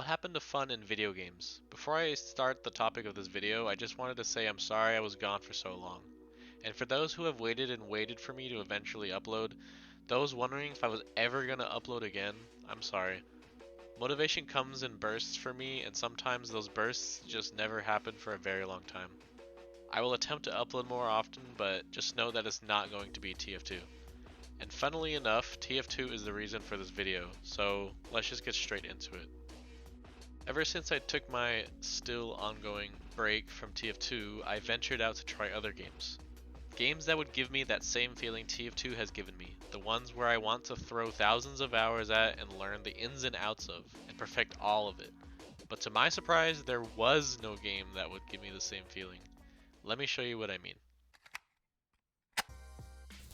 What happened to fun in video games? Before I start the topic of this video, I just wanted to say I'm sorry I was gone for so long. And for those who have waited and waited for me to eventually upload, those wondering if I was ever gonna upload again, I'm sorry. Motivation comes in bursts for me, and sometimes those bursts just never happen for a very long time. I will attempt to upload more often, but just know that it's not going to be TF2. And funnily enough, TF2 is the reason for this video, so let's just get straight into it. Ever since I took my still ongoing break from TF2, I ventured out to try other games. Games that would give me that same feeling TF2 has given me, the ones where I want to throw thousands of hours at and learn the ins and outs of, and perfect all of it. But to my surprise, there was no game that would give me the same feeling. Let me show you what I mean.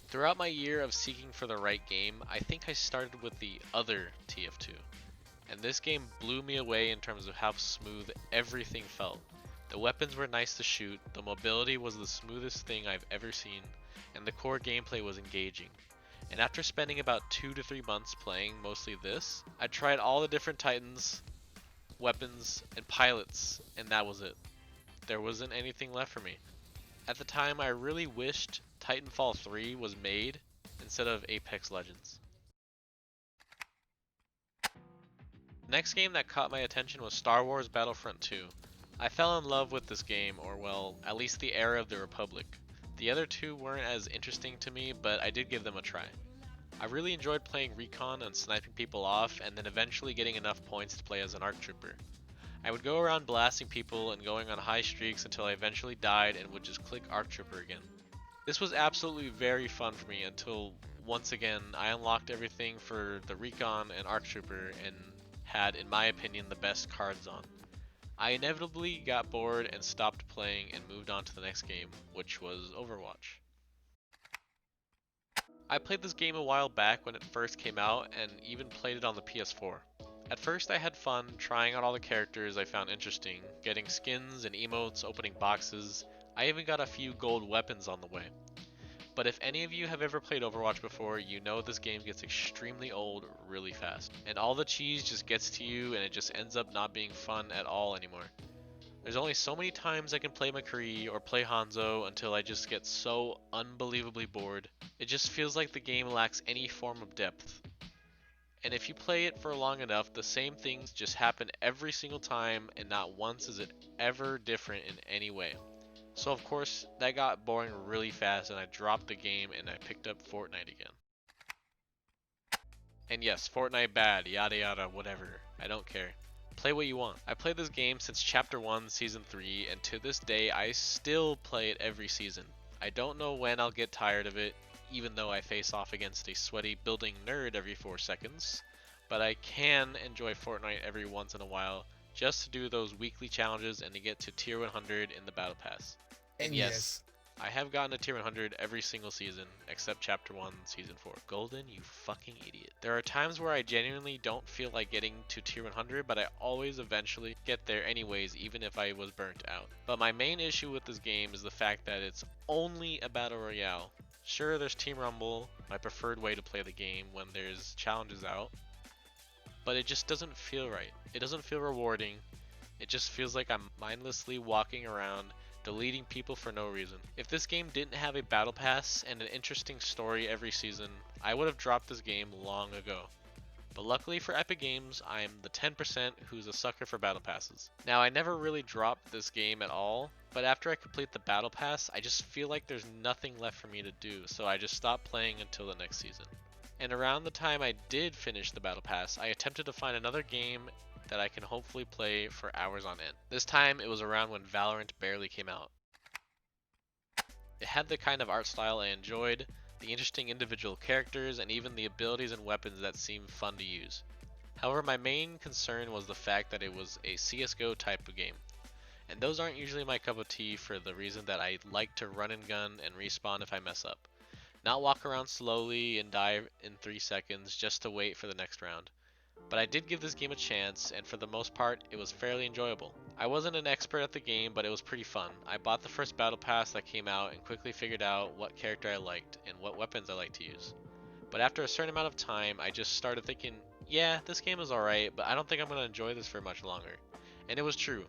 Throughout my year of seeking for the right game, I think I started with the other TF2. And this game blew me away in terms of how smooth everything felt. The weapons were nice to shoot, the mobility was the smoothest thing I've ever seen, and the core gameplay was engaging. And after spending about 2 to 3 months playing mostly this, I tried all the different Titans, weapons, and pilots, and that was it. There wasn't anything left for me. At the time, I really wished Titanfall 3 was made instead of Apex Legends. The next game that caught my attention was Star Wars Battlefront 2. I fell in love with this game, or well, at least the era of the Republic. The other two weren't as interesting to me, but I did give them a try. I really enjoyed playing recon and sniping people off, and then eventually getting enough points to play as an ARC trooper. I would go around blasting people and going on high streaks until I eventually died and would just click ARC trooper again. This was absolutely very fun for me until, once again, I unlocked everything for the recon and ARC trooper and had, in my opinion, the best cards on. I inevitably got bored and stopped playing and moved on to the next game, which was Overwatch. I played this game a while back when it first came out and even played it on the PS4. At first I had fun trying out all the characters I found interesting, getting skins and emotes, opening boxes. I even got a few gold weapons on the way. But if any of you have ever played Overwatch before, you know this game gets extremely old really fast. And all the cheese just gets to you and it just ends up not being fun at all anymore. There's only so many times I can play McCree or play Hanzo until I just get so unbelievably bored. It just feels like the game lacks any form of depth. And if you play it for long enough, the same things just happen every single time and not once is it ever different in any way. So of course, that got boring really fast and I dropped the game and I picked up Fortnite again. And yes, Fortnite bad, yada yada, whatever. I don't care. Play what you want. I played this game since Chapter 1, Season 3, and to this day I still play it every season. I don't know when I'll get tired of it, even though I face off against a sweaty building nerd every 4 seconds. But I can enjoy Fortnite every once in a while, just to do those weekly challenges and to get to tier 100 in the battle pass. And yes, I have gotten to tier 100 every single season, except Chapter 1, Season 4. Golden, you fucking idiot. There are times where I genuinely don't feel like getting to tier 100, but I always eventually get there anyways, even if I was burnt out. But my main issue with this game is the fact that it's only a battle royale. Sure, there's Team Rumble, my preferred way to play the game when there's challenges out, but it just doesn't feel right. It doesn't feel rewarding. It just feels like I'm mindlessly walking around deleting people for no reason. If this game didn't have a battle pass and an interesting story every season, I would have dropped this game long ago. But luckily for Epic Games, I am the 10% who's a sucker for battle passes. Now I never really dropped this game at all, but after I complete the battle pass, I just feel like there's nothing left for me to do, so I just stopped playing until the next season. And around the time I did finish the battle pass, I attempted to find another game that I can hopefully play for hours on end. This time it was around when Valorant barely came out. It had the kind of art style I enjoyed, the interesting individual characters, and even the abilities and weapons that seemed fun to use. However, my main concern was the fact that it was a CSGO type of game. And those aren't usually my cup of tea for the reason that I like to run and gun and respawn if I mess up. Not walk around slowly and die in 3 seconds just to wait for the next round. But I did give this game a chance, and for the most part, it was fairly enjoyable. I wasn't an expert at the game, but it was pretty fun. I bought the first battle pass that came out and quickly figured out what character I liked and what weapons I liked to use. But after a certain amount of time, I just started thinking, yeah, this game is alright, but I don't think I'm gonna enjoy this for much longer. And it was true.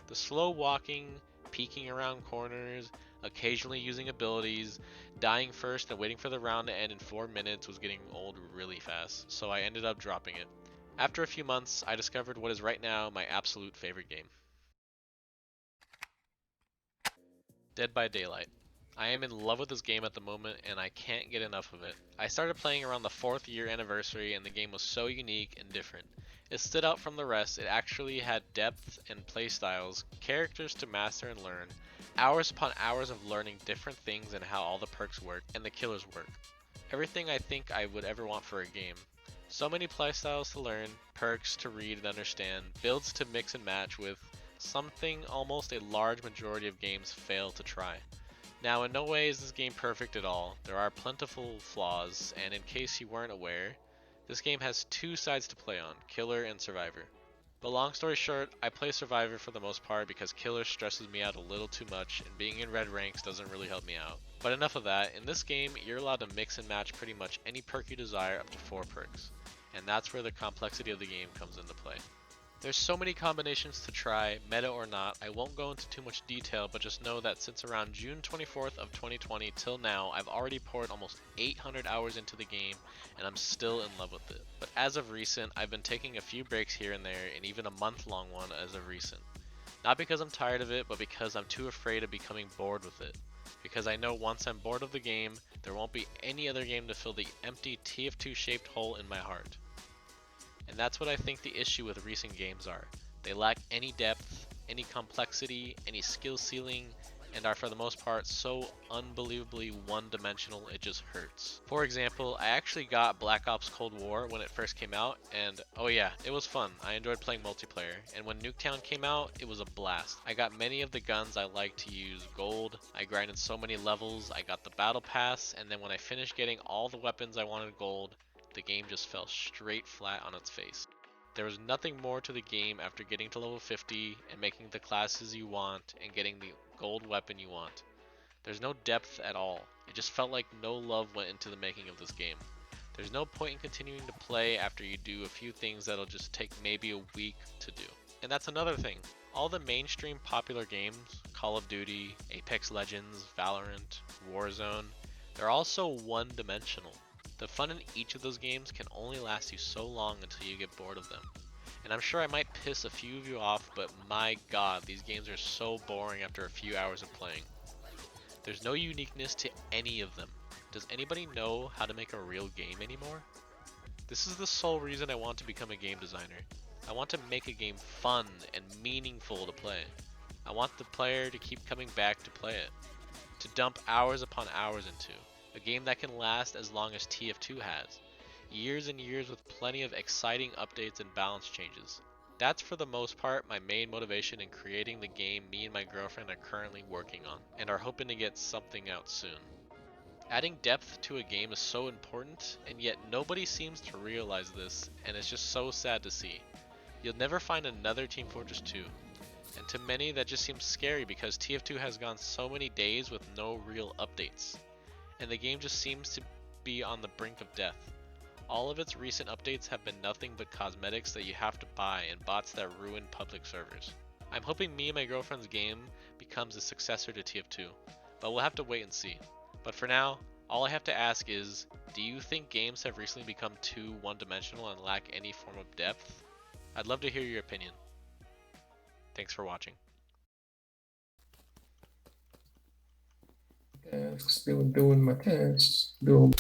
The slow walking, peeking around corners, occasionally using abilities, dying first and waiting for the round to end in 4 minutes was getting old really fast, so I ended up dropping it. After a few months, I discovered what is right now my absolute favorite game, Dead by Daylight. I am in love with this game at the moment and I can't get enough of it. I started playing around the 4th year anniversary and the game was so unique and different. It stood out from the rest, it actually had depth and playstyles, characters to master and learn, hours upon hours of learning different things and how all the perks work and the killers work. Everything I think I would ever want for a game. So many playstyles to learn, perks to read and understand, builds to mix and match with, something almost a large majority of games fail to try. Now, in no way is this game perfect at all. There are plentiful flaws, and in case you weren't aware, this game has two sides to play on, Killer and Survivor. But long story short, I play Survivor for the most part because Killer stresses me out a little too much, and being in red ranks doesn't really help me out. But enough of that, in this game, you're allowed to mix and match pretty much any perk you desire up to 4 perks. And that's where the complexity of the game comes into play. There's so many combinations to try, meta or not. I won't go into too much detail, but just know that since around June 24th of 2020 till now, I've already poured almost 800 hours into the game, and I'm still in love with it. But as of recent, I've been taking a few breaks here and there, and even a month-long one as of recent. Not because I'm tired of it, but because I'm too afraid of becoming bored with it. Because I know once I'm bored of the game, there won't be any other game to fill the empty TF2 shaped hole in my heart. And that's what I think the issue with recent games are. They lack any depth, any complexity, any skill ceiling, and are for the most part so unbelievably one-dimensional it just hurts. For example, I actually got Black Ops Cold War when it first came out, and oh yeah, it was fun. I enjoyed playing multiplayer, and when Nuketown came out, it was a blast. I got many of the guns I like to use gold, I grinded so many levels, I got the battle pass, and then when I finished getting all the weapons I wanted gold, the game just fell straight flat on its face. There was nothing more to the game after getting to level 50 and making the classes you want and getting the gold weapon you want. There's no depth at all. It just felt like no love went into the making of this game. There's no point in continuing to play after you do a few things that'll just take maybe a week to do. And that's another thing. All the mainstream popular games, Call of Duty, Apex Legends, Valorant, Warzone, they're all so one-dimensional. The fun in each of those games can only last you so long until you get bored of them. And I'm sure I might piss a few of you off, but my god, these games are so boring after a few hours of playing. There's no uniqueness to any of them. Does anybody know how to make a real game anymore? This is the sole reason I want to become a game designer. I want to make a game fun and meaningful to play. I want the player to keep coming back to play it, to dump hours upon hours into. A game that can last as long as TF2 has. Years and years with plenty of exciting updates and balance changes. That's for the most part my main motivation in creating the game me and my girlfriend are currently working on, and are hoping to get something out soon. Adding depth to a game is so important, and yet nobody seems to realize this, and it's just so sad to see. You'll never find another Team Fortress 2, and to many that just seems scary because TF2 has gone so many days with no real updates, and the game just seems to be on the brink of death. All of its recent updates have been nothing but cosmetics that you have to buy and bots that ruin public servers. I'm hoping me and my girlfriend's game becomes a successor to TF2, but we'll have to wait and see. But for now, all I have to ask is, do you think games have recently become too one-dimensional and lack any form of depth? I'd love to hear your opinion. Thanks for watching. Still doing my tasks. Doing